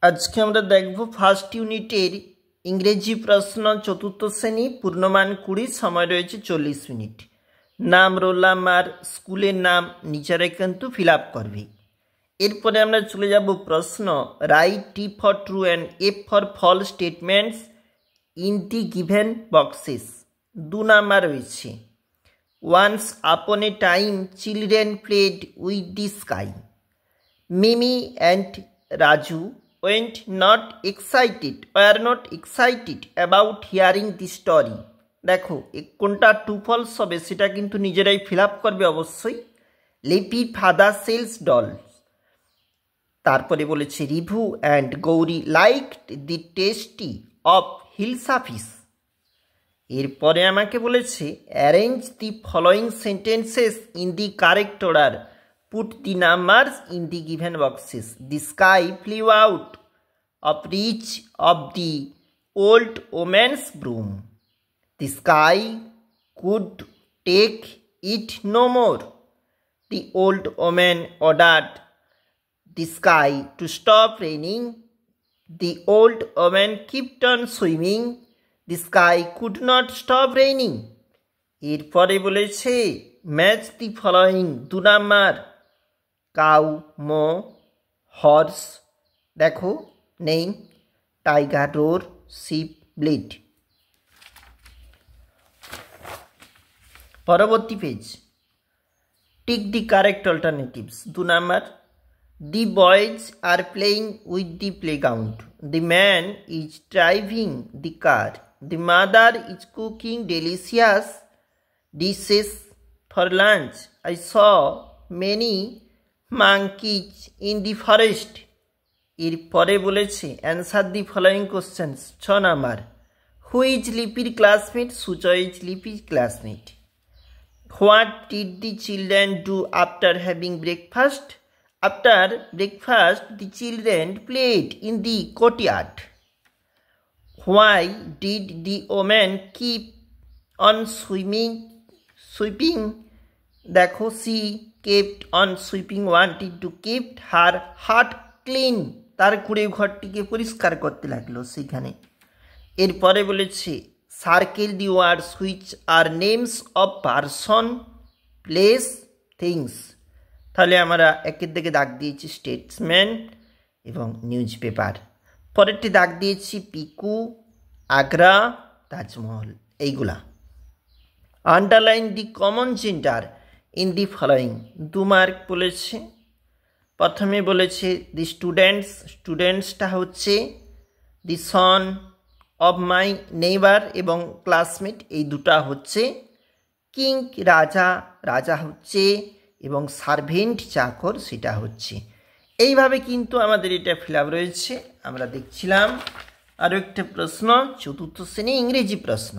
আজকে আমরা দেখব ফার্স্ট ইউনিটের ইংরেজি প্রশ্ন চতুর্থ শ্রেণী পূর্ণমান 20 সময় রয়েছে 40 মিনিট। নাম রোল নাম্বার স্কুলের নাম নিচে কিন্তু ফিল আপ করবি। এরপরে আমরা চলে যাব প্রশ্ন write T for true and F for false statements in the given boxes. 2 number রয়েছে once upon a time children played with the sky. Mimi and Raju were not excited about hearing the story। দেখো কোনটা two false হবে সেটা কিন্তু নিজেরাই fill up করবে অবশ্যই। লিপি ফাদার সেলস ডলস। তারপরে বলেছে Rivu and Gauri liked the tasty of hilsa fish. এরপরে আমাকে বলেছে arrange the following sentences in the correct order. Put the numbers in the given boxes. The sky flew out of reach of the old woman's broom. The sky could take it no more. The old woman ordered the sky to stop raining. The old woman kept on swimming. The sky could not stop raining. এরপরে বলেছে match the following. 2 number cow moo horse দেখো নেই, tiger roar sheep bleat. পরবর্তী page tick the correct alternatives. 2 number the boys are playing with the playground. The man is driving the car. The mother is cooking delicious dishes for lunch. I saw many monkeys in the forest. এরপরে বলেছে answer the following questions. 6 number who is লিপির classmate. Sujoy is লিপির classmate. What did the children do after having breakfast. After breakfast the children played in the courtyard. Why did the woman keep on sweeping দেখো C kept on sweeping wanted to keep her heart clean। তার কুড়ে ঘরটিকে পরিষ্কার করতে লাগলো সেখানে। এরপরে বলেছে circle the words which are names of person place things. তাহলে আমরা একের দিকে দাগ দিয়েছি স্টেটসম্যান এবং নিউজ পেপার। পরেরটি দাগ দিয়েছি পিকু আগ্রা তাজমহল এইগুলা। Underline the common gender in the following. 2 mark বলেছে। প্রথমে বলেছে দি স্টুডেন্টসটা হচ্ছে দি সন অফ মাই নেইবার এবং ক্লাসমেট, এই দুটা হচ্ছে কিং রাজা হচ্ছে এবং সার্ভেন্ট চাকর সেটা হচ্ছে। এইভাবে কিন্তু আমাদের এটা ফিল আপ রয়েছে। আমরা দেখছিলাম আরও একটা প্রশ্ন চতুর্থ শ্রেণী ইংরেজি প্রশ্ন।